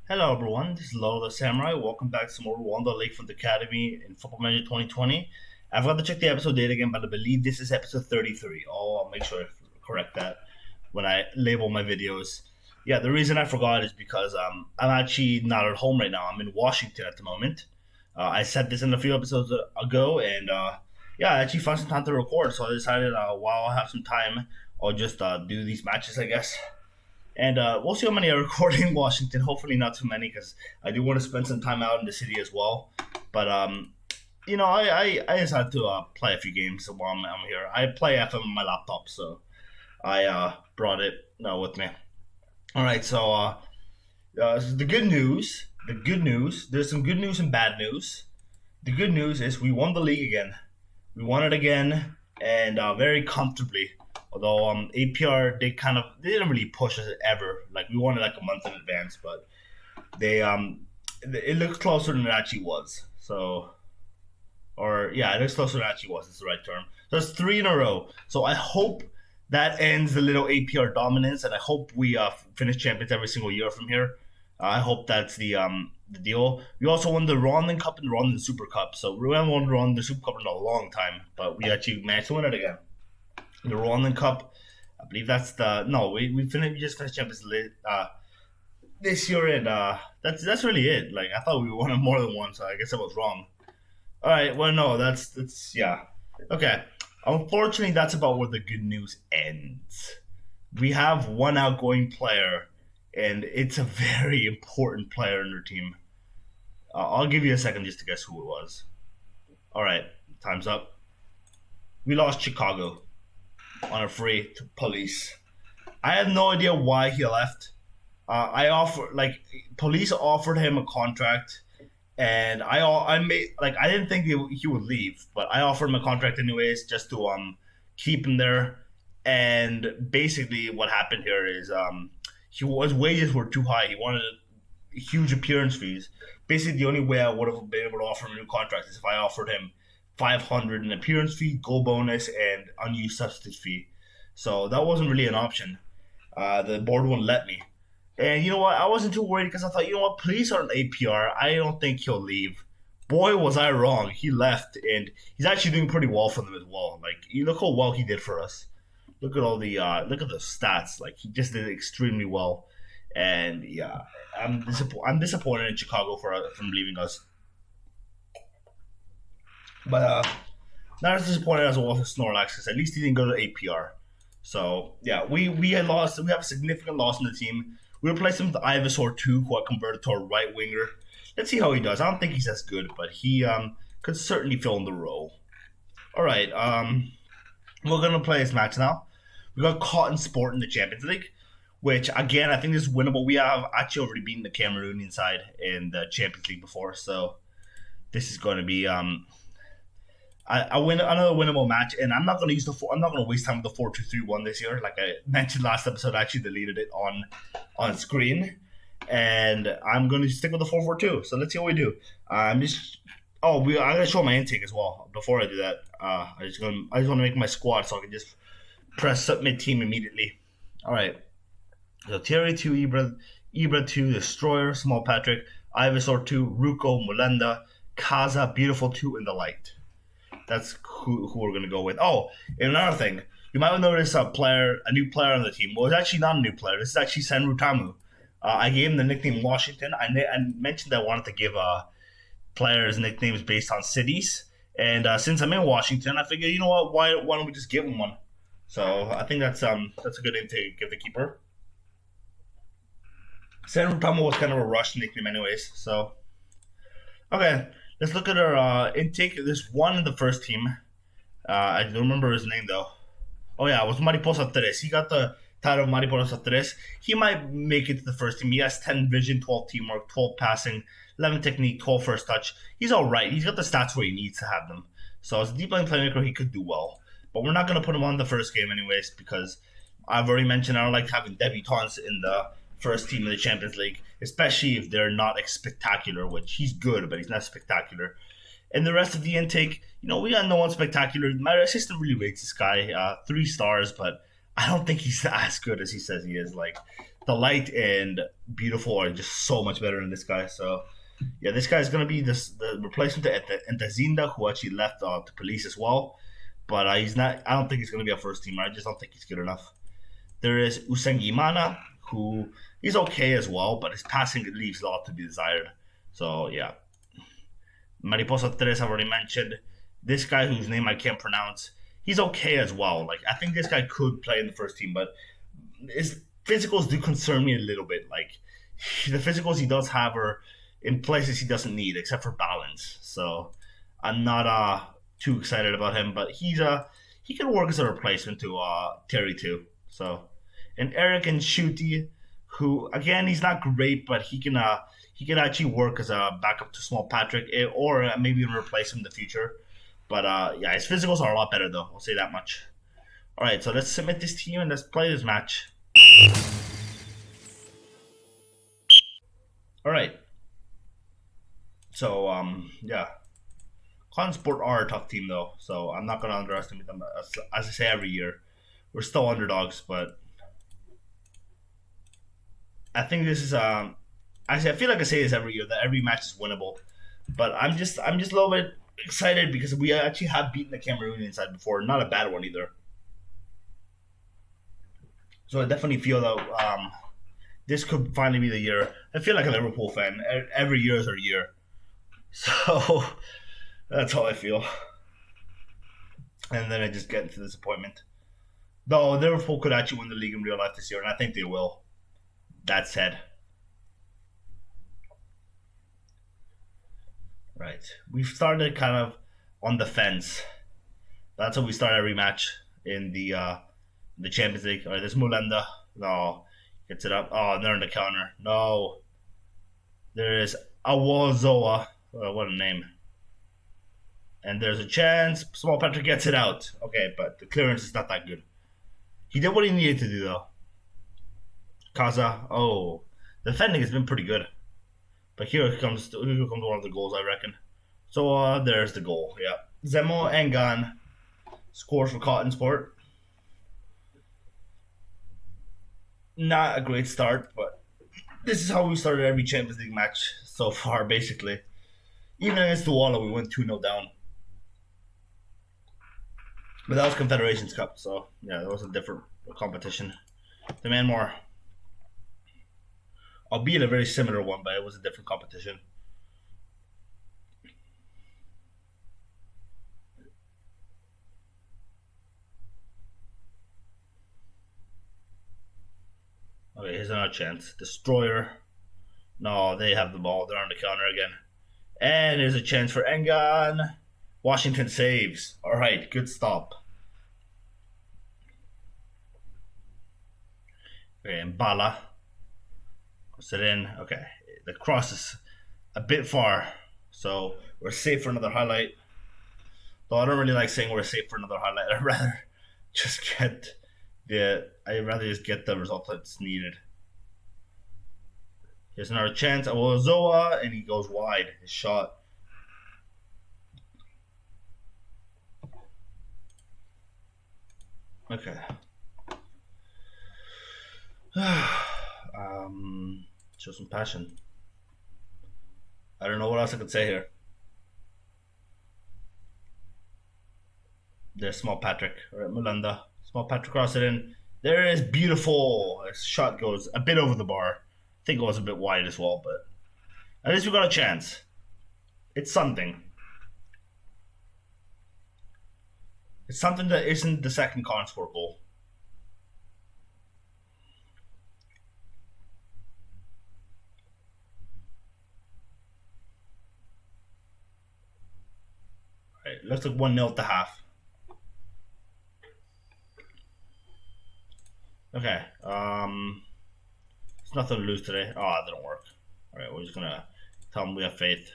Hello everyone, this is Lolo the Samurai. Welcome back to some more Rwanda Lakefront Academy in Football Manager 2020. I've got to check the episode date again, but I believe this is episode 33. I'll make sure to correct that when I label my videos. Yeah, the reason I forgot is because I'm actually not at home right now. I'm in Washington at the moment. I said this in a few episodes ago, and yeah, I actually found some time to record, so I decided while I have some time, I'll just do these matches, I guess. And we'll see how many I record in Washington. Hopefully, not too many because I do want to spend some time out in the city as well. But I decided to play a few games while I'm here. I play FM on my laptop, so I brought it with me. All right, so the good news. The good news. There's some good news and bad news. The good news is we won the league again. We won it again, and very comfortably. Although APR they didn't really push us ever. Like we won it like a month in advance, but they it looks closer than it actually was. So it looks closer than it actually was. It's the right term. So it's three in a row. So I hope that ends the little APR dominance, and I hope we finish champions every single year from here. I hope that's the deal. We also won the Rwandan Cup and the Rwandan Super Cup. So we haven't won the Rwandan Super Cup in a long time, but we actually managed to win it again. The Rwandan Cup, I believe that's we just finished champions this year, and that's really it. Like I thought we won it more than once, so I guess I was wrong. All right, well no, that's yeah, okay. Unfortunately, that's about where the good news ends. We have one outgoing player, and it's a very important player in their team. I'll give you a second just to guess who it was. All right, time's up. We lost Chicago on a free to police. I have no idea why he left. Police offered him a contract, and I didn't think he would leave, but I offered him a contract anyways just to keep him there. And basically, what happened here is his wages were too high. He wanted huge appearance fees. Basically, the only way I would have been able to offer him a new contract is if I offered him 500 in appearance fee, goal bonus, and unused substitute fee. So that wasn't really an option. The board wouldn't let me. And you know what? I wasn't too worried because I thought, you know what? Police are an APR. I don't think he'll leave. Boy, was I wrong. He left, and he's actually doing pretty well for them as well. Like, you look how well he did for us. Look at all the look at the stats. Like, he just did extremely well. And yeah, I'm disappointed in Chicago from leaving us. But not as disappointed as I was with Snorlax because at least he didn't go to APR. So yeah, we had lost. We have a significant loss in the team. We replaced him with Ivysaur 2, who I converted to a right winger. Let's see how he does. I don't think he's as good, but he could certainly fill in the role. All right, we're gonna play this match now. We got Coton Sport in the Champions League, which again I think is winnable. We have actually already beaten the Cameroonian side in the Champions League before, so this is going to be I win another winnable match, and I'm not going to I'm not going to waste time with the 4-2-3-1 this year. Like I mentioned last episode, I actually deleted it on screen, and I'm going to stick with the 4-4-2. So let's see what we do. I gotta show my intake as well. Before I do that, I just want to make my squad so I can just press submit team immediately. All right. So Thierry 2, Ibra 2, Destroyer, Small Patrick, Ivysaur 2, Ruko, Mulenda, Kaza, Beautiful 2, and the Light. That's who we're going to go with. Oh, and another thing. You might have noticed a new player on the team. Well, it's actually not a new player. This is actually Senru Tamu. I gave him the nickname Washington. I mentioned that I wanted to give players nicknames based on cities. And since I'm in Washington, I figured, you know what? Why don't we just give him one? So I think that's a good name to give the keeper. Senru Tamu was kind of a rush nickname anyways. So, okay. Let's look at our intake. There's one in the first team. I don't remember his name, though. Oh, yeah, it was Mariposa Tres. He got the title of Mariposa Tres. He might make it to the first team. He has 10 vision, 12 teamwork, 12 passing, 11 technique, 12 first touch. He's all right. He's got the stats where he needs to have them. So as a deep line playmaker, he could do well. But we're not going to put him on the first game anyways because I've already mentioned I don't like having debutants in the first team in the Champions League, especially if they're not spectacular, which he's good, but he's not spectacular. And the rest of the intake, we got no one spectacular. My assistant really rates this guy 3 stars, but I don't think he's as good as he says he is. Like, the light and beautiful are just so much better than this guy. So yeah, this guy's gonna be the replacement to Entazinda, who actually left to police as well. But he's not. I don't think he's gonna be a first teamer. I just don't think he's good enough. There is Usengimana, who he's okay as well, but his passing leaves a lot to be desired. So yeah, Mariposa Tres I've already mentioned. This guy whose name I can't pronounce, he's okay as well. Like I think this guy could play in the first team, but his physicals do concern me a little bit. Like the physicals he does have are in places he doesn't need, except for balance. So I'm not too excited about him, but he can work as a replacement to Terry too. So and Eric and Shuti, who again he's not great, but he can actually work as a backup to Small Patrick, or maybe even replace him in the future. But yeah, his physicals are a lot better though. I'll say that much. All right, so let's submit this team and let's play this match. All right. So yeah, Coton Sport are a tough team though, so I'm not gonna underestimate them. As I say every year, we're still underdogs, but I think this is I feel like I say this every year that every match is winnable, but I'm just a little bit excited because we actually have beaten the Cameroonian side before, not a bad one either. So I definitely feel that this could finally be the year. I feel like a Liverpool fan. Every year is our year, so that's how I feel. And then I just get into disappointment. Though Liverpool could actually win the league in real life this year, and I think they will. That said, right, we've started kind of on the fence. That's how we start every match in the Champions League. All right, there's Mulenda. No, gets it up. Oh, they're on the counter. No, there is Awozoa. Oh, what a name. And there's a chance. Small Patrick gets it out. Okay, but the clearance is not that good. He did what he needed to do, though. Kaza. Oh, the defending has been pretty good. But here comes one of the goals, I reckon. So there's the goal. Yeah, Zemo Engan scores for Coton Sport. Not a great start, but this is how we started every Champions League match so far, basically. Even against Douala, we went 2-0 down. But that was Confederations Cup, so yeah, that was a different competition. Demand more. Albeit a very similar one, but it was a different competition. Okay, here's another chance. Destroyer. No, they have the ball. They're on the counter again. And there's a chance for Engan. Washington saves. All right, good stop. Okay, and Bala. Puts it in. Okay, the cross is a bit far. So we're safe for another highlight. Though I don't really like saying we're safe for another highlight. I'd rather just get the result that's needed. Here's another chance. Awozoa, and he goes wide. His shot. Okay. Show some passion. I don't know what else I could say here. There's Small Patrick. All right, Mulanda. Small Patrick cross it in. There it is. Beautiful. His shot goes a bit over the bar. I think it was a bit wide as well, but at least we got a chance. It's something. It's something that isn't the second Coton Sport goal. All right, looks like 1-0 at the half. Okay. It's nothing to lose today. Oh, that didn't work. All right, we're just gonna tell them we have faith.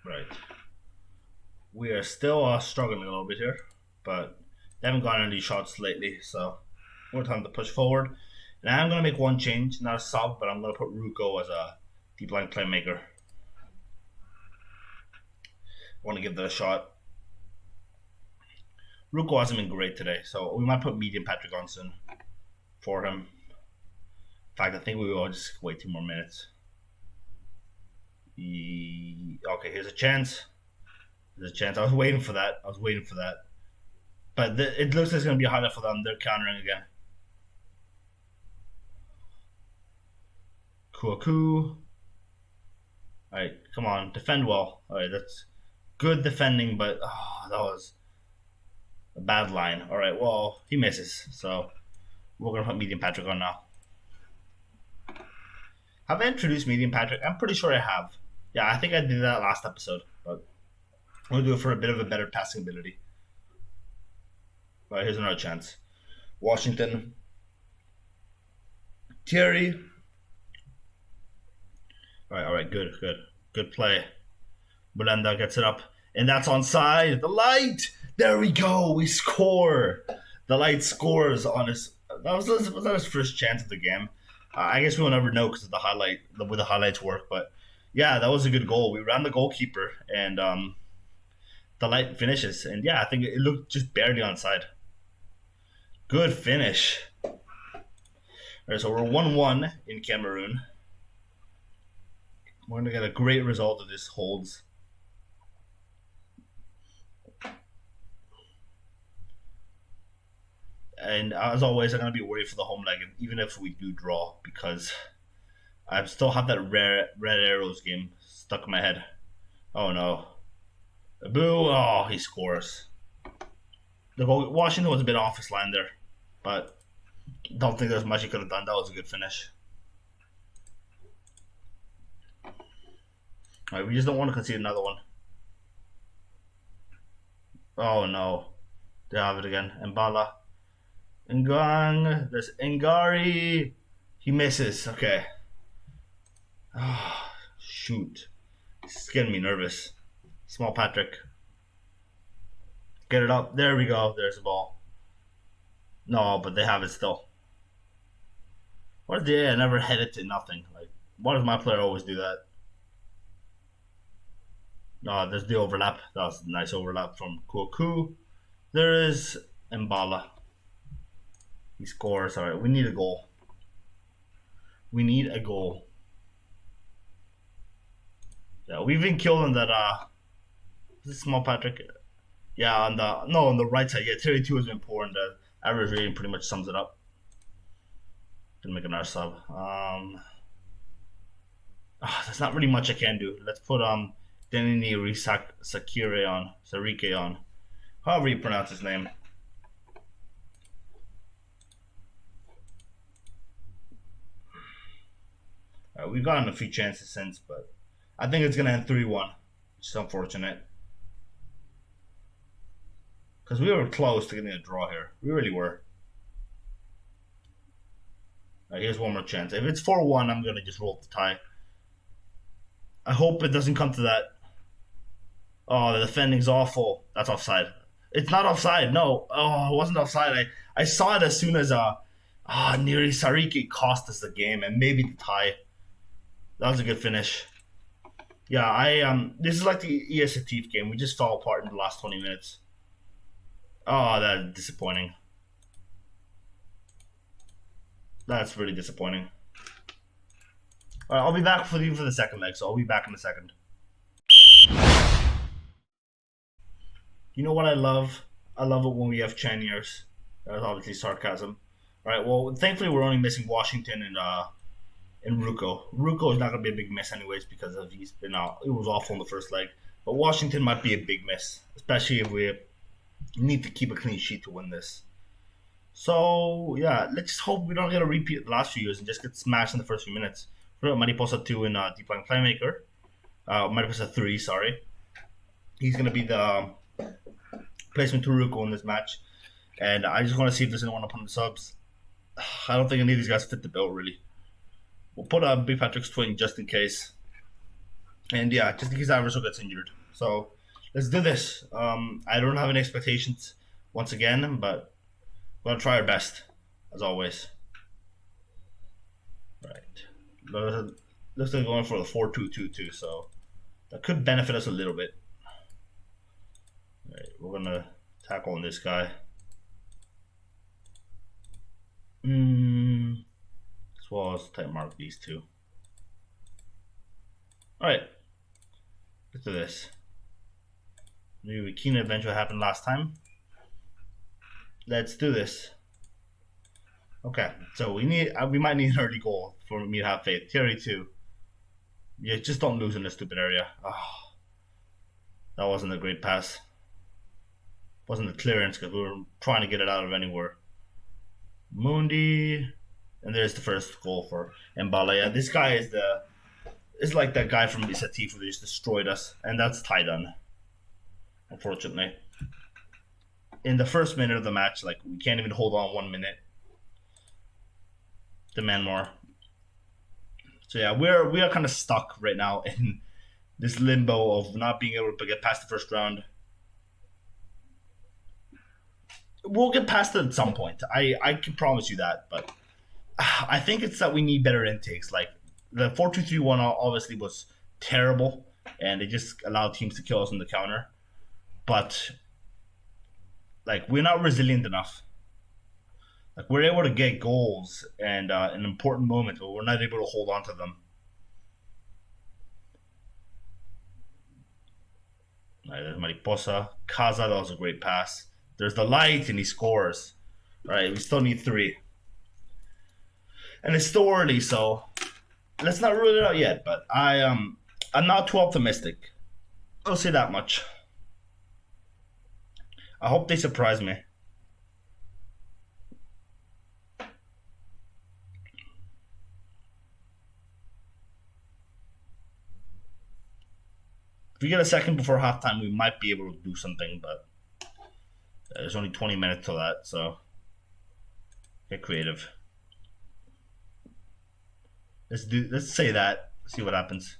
Right. We are still struggling a little bit here, but they haven't gotten any shots lately, so more time to push forward. And I'm going to make one change, not a sub, but I'm going to put Ruko as a deep line playmaker. I want to give that a shot. Ruko hasn't been great today, so we might put medium Patrick on soon for him. In fact, I think we will just wait 2 more minutes. Okay, here's a chance. There's a chance. I was waiting for that. But it looks like it's going to be a highlight for them. They're countering again. Kuaku. Alright, come on. Defend well. Alright, that's good defending, but that was a bad line. Alright, well, he misses. So we're going to put medium Patrick on now. Have I introduced medium Patrick? I'm pretty sure I have. Yeah, I think I did that last episode, but I'm going to do it for a bit of a better passing ability. All right, here's another chance. Washington. Thierry. All right, good play. Rwanda gets it up, and that's onside. The Light. There we go. We score. The Light scores on his. Was that his first chance of the game? I guess we'll never know because of the way the highlights work. But yeah, that was a good goal. We ran the goalkeeper, and the Light finishes. And yeah, I think it looked just barely onside. Good finish. All right, so we're 1-1 in Cameroon. We're going to get a great result if this holds. And as always, I'm going to be worried for the home leg, even if we do draw, because I still have that Red Arrows game stuck in my head. Oh no. Boo! Oh, he scores. Washington was a bit off his line there, but don't think there's much he could have done. That was a good finish. Alright, we just don't want to concede another one. Oh no. They have it again. Mbala. Ngang. There's Ngari. He misses. Okay. Oh, shoot. This is getting me nervous. Small Patrick. Get it up. There we go. There's the ball. No, but they have it still. What did I never head it to nothing? Like, why does my player always do that? No, there's the overlap. That was a nice overlap from Kuaku. There is Mbala. He scores. All right, we need a goal. We need a goal. Yeah, we've been killing that. Is this small Patrick? Yeah, on the right side. Yeah, 32 has been poor, and the average rating pretty much sums it up. Gonna make another sub. There's not really much I can do. Let's put Denini Sarike on. However you pronounce his name. We've gotten a few chances since, but I think it's gonna end 3-1, which is unfortunate. Because we were close to getting a draw here. We really were. Here's one more chance. If it's 4-1, I'm gonna just roll the tie. I hope it doesn't come to that. Oh, the defending's awful. That's offside. It's not offside. No. Oh, it wasn't offside. I saw it as soon as Niri Sariki cost us the game and maybe the tie. That was a good finish. Yeah, this is like the ES Atif game. We just fell apart in the last 20 minutes. Oh, that's disappointing. That's really disappointing. All right, I'll be back for the second leg, so I'll be back in a second. You know what I love? I love it when we have Chaniers. That's obviously sarcasm. All right, well, thankfully we're only missing Washington and Ruko. Ruko is not going to be a big miss anyways because he's been out. It was awful in the first leg. But Washington might be a big miss, especially if we need to keep a clean sheet to win this. So, yeah, let's just hope we don't get a repeat of the last few years and just get smashed in the first few minutes. We're at Mariposa 2 in Deep Line Playmaker. Mariposa 3, sorry. He's going to be the placement to Ruko in this match. And I just want to see if there's anyone up on the subs. I don't think any of these guys fit the bill, really. We'll put Big Patrick's twin just in case. And yeah, just in case Iverson gets injured. So Let's do this. I don't have any expectations once again, but we're gonna try our best as always. Right. Looks like going for the 4-2-2-2, so that could benefit us a little bit. All right, we're gonna tackle on this guy. As well as type mark these two. Alright. Let's do this. Maybe Keen Adventure happened last time. Let's do this. Okay, so we might need an early goal for me to have faith. Theory 2. Yeah, just don't lose in this stupid area. Oh, that wasn't a great pass. Wasn't a clearance because we were trying to get it out of anywhere. Mundi, and there's the first goal for Mbala. Yeah, this guy is like that guy from Isati who just destroyed us, and that's Tidan. Unfortunately, in the first minute of the match, like we can't even hold on 1 minute. Demand more. So yeah, we are kind of stuck right now in this limbo of not being able to get past the first round. We'll get past it at some point. I can promise you that, but I think it's that we need better intakes. Like the 4-2-3-1 obviously was terrible, and it just allowed teams to kill us on the counter. But like we're not resilient enough. Like we're able to get goals and an important moment, but we're not able to hold on to them. All right, there's Mariposa. Kaza, that was a great pass. There's the light, and he scores. All right, we still need 3. And it's still early, so let's not rule it out yet. But I'm not too optimistic. I'll say that much. I hope they surprise me. If we get a second before halftime, we might be able to do something, but there's only 20 minutes till that, so get creative. Let's say that. See what happens.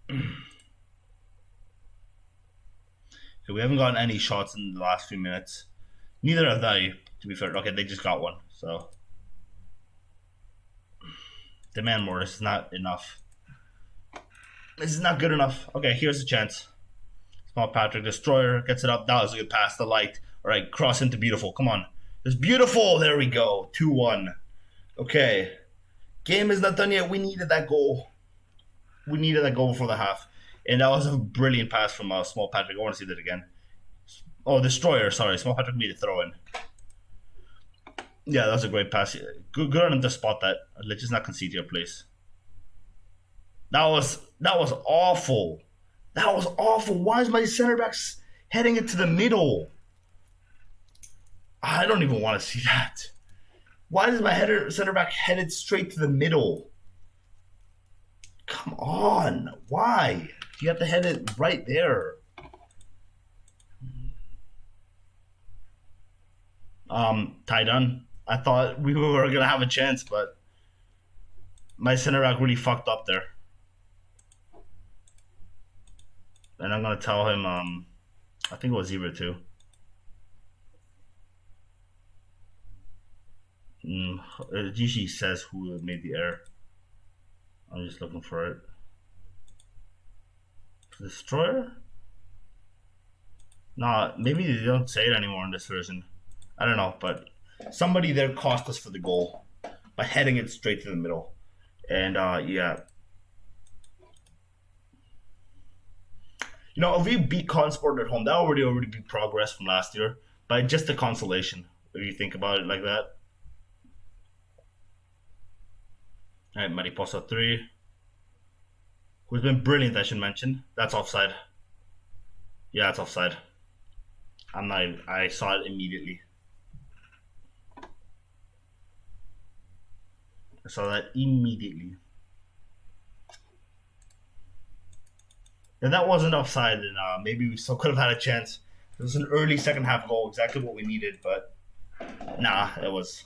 Okay, we haven't gotten any shots in the last few minutes. Neither have they, to be fair. Okay, they just got one, so demand more. This is not enough. This is not good enough. Okay, here's a chance. Small Patrick, Destroyer gets it up. That was a good pass. The light. All right, cross into Beautiful. Come on. It's Beautiful. There we go. 2-1. Okay. Game is not done yet. We needed that goal. We needed that goal before the half. And that was a brilliant pass from Small Patrick. I want to see that again. Oh, Destroyer. Sorry. Small Patrick made a throw in. Yeah, that was a great pass. Good on him to spot that. Let's just not concede here, please. That was awful. That was awful. Why is my center back heading it to the middle? I don't even want to see that. Why is my center back headed straight to the middle? Come on. Why? You have to head it right there. Tidan. I thought we were going to have a chance, but my center back really fucked up there. And I'm going to tell him, I think it was 0-2. It usually says who made the error. I'm just looking for it. Destroyer? Nah, maybe they don't say it anymore in this version. I don't know, but somebody there cost us for the goal by heading it straight to the middle. And yeah. You know, if we beat Consport at home, that would already be progress from last year. But just a consolation, if you think about it like that. Alright, Mariposa 3. Who's been brilliant, I should mention. That's offside. Yeah, it's offside. I saw it immediately. I saw that immediately. If that wasn't offside, then maybe we still could have had a chance. It was an early second half goal, exactly what we needed, but nah, that was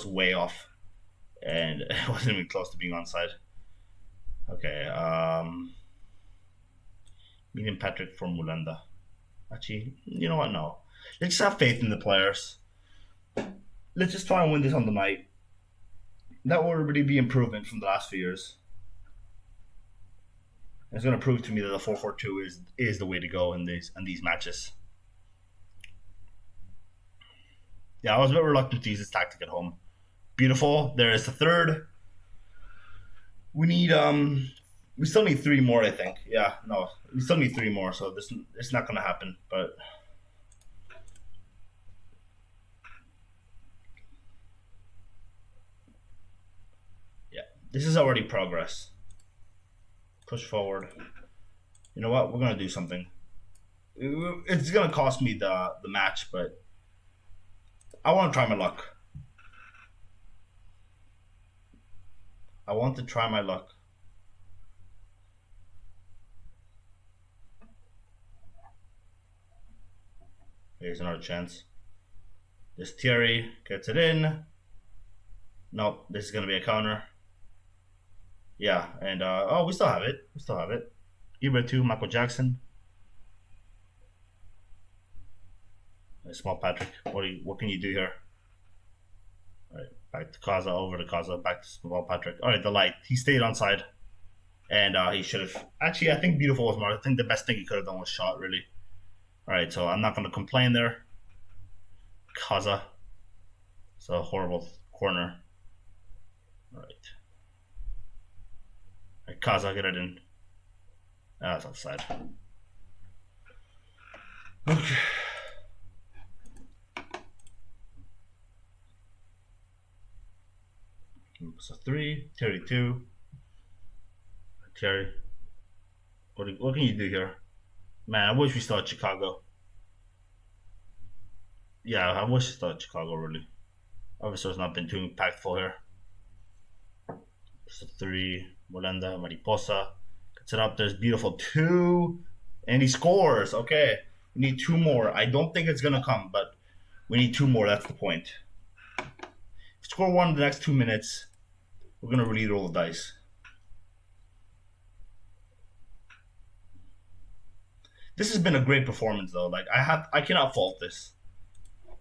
way off. And it wasn't even close to being onside. Okay. Medium Patrick from Mulanda. Actually, you know what? No. Let's just have faith in the players. Let's just try and win this on the night. That will really be improvement from the last few years. It's going to prove to me that the 4-4-2 is the way to go in these matches. Yeah, I was a bit reluctant to use this tactic at home. Beautiful. There is the third. We still need three more, I think. Yeah, no, we still need three more, so this it's not going to happen. But yeah, this is already progress. Push forward. You know what? We're going to do something. It's going to cost me the match, but I want to try my luck. I want to try my luck. Here's another chance. This Thierry gets it in. Nope, this is going to be a counter. Yeah, and oh, we still have it. We still have it. Ibra 2, Michael Jackson. Small Patrick. What can you do here? All right, back to Kaza, over to Kaza, back to Small Patrick. All right, the light. He stayed on side. And he should have. Actually, I think Beautiful was more. I think the best thing he could have done was shot, really. All right, so I'm not going to complain there. Kaza. It's a horrible corner. All right. All right, Kaza, get it in. That's offside. Okay. So 3, Terry 2. Terry. What can you do here? Man, I wish we still had Chicago. Yeah, I wish we still had Chicago, really. Obviously, it's not been too impactful here. So 3, Molenda, Mariposa. Gets it up, there's beautiful 2. And he scores. Okay. We need 2 more. I don't think it's going to come, but we need 2 more. That's the point. If we score 1 in the next 2 minutes, we're going to really roll the dice. This has been a great performance, though. Like, I cannot fault this.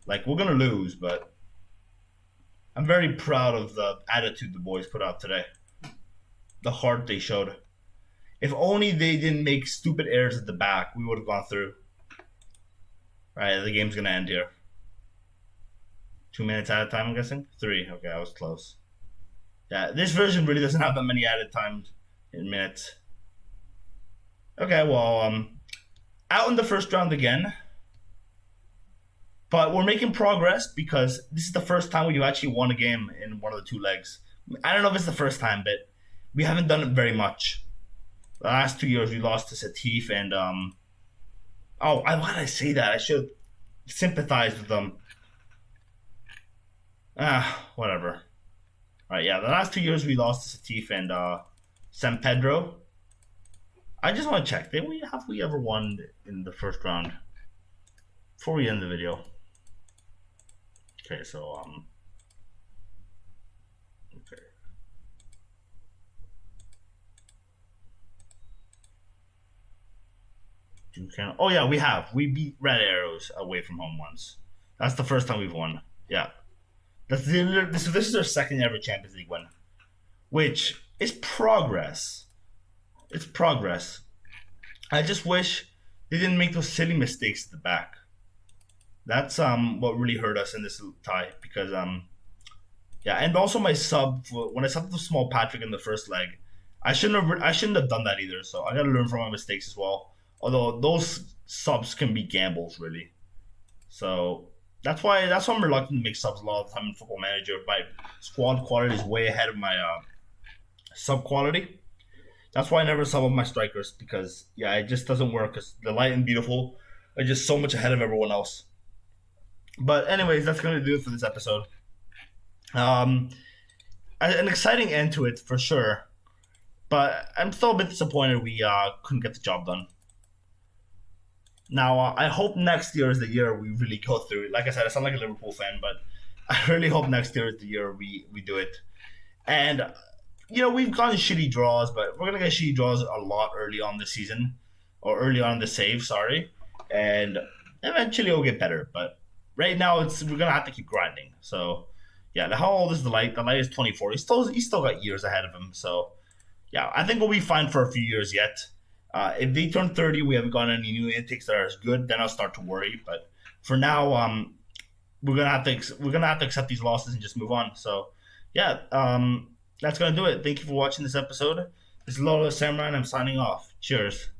Like, we're going to lose, but I'm very proud of the attitude the boys put out today. The heart they showed. If only they didn't make stupid errors at the back, we would have gone through. Right, the game's going to end here. 2 minutes added time, I'm guessing? 3. Okay, I was close. Yeah, this version really doesn't have that many added times in minutes. Okay, well, out in the first round again. But we're making progress because this is the first time we've actually won a game in one of the 2 legs. I don't know if it's the first time, but we haven't done it very much. The last 2 years we lost to Satif and why did I say that? I should sympathize with them. Whatever. Alright, yeah, the last 2 years we lost to Satif and San Pedro. I just want to check. Have we ever won in the first round? Before we end the video. Okay, so okay. Oh yeah, we have. We beat Red Arrows away from home once. That's the first time we've won. Yeah. This is their second ever Champions League win. Which is progress. It's progress. I just wish they didn't make those silly mistakes at the back. That's what really hurt us in this tie because and also my sub when I subbed the Small Patrick in the first leg, I shouldn't have done that either. So I gotta learn from my mistakes as well. Although those subs can be gambles really, so that's why I'm reluctant to make subs a lot of the time in Football Manager. My squad quality is way ahead of my sub quality. That's why I never sub up my strikers because it just doesn't work. Because the light and beautiful are just so much ahead of everyone else. But anyways, that's going to do it for this episode. An exciting end to it for sure, but I'm still a bit disappointed we couldn't get the job done. Now, I hope next year is the year we really go through it. Like I said, I sound like a Liverpool fan, but I really hope next year is the year we do it. And we've gotten shitty draws, but we're gonna get shitty draws a lot early on this season, or early on in the save. Sorry, and eventually it'll get better. But right now, we're gonna have to keep grinding. So yeah, how old is the light? The light is 24. He's still got years ahead of him. So yeah, I think we'll be fine for a few years yet. If they turn 30, we haven't gotten any new intakes that are as good, then I'll start to worry. But for now, we're gonna have to accept these losses and just move on. So yeah, that's gonna do it. Thank you for watching this episode. This is Lola Samurai, and I'm signing off. Cheers.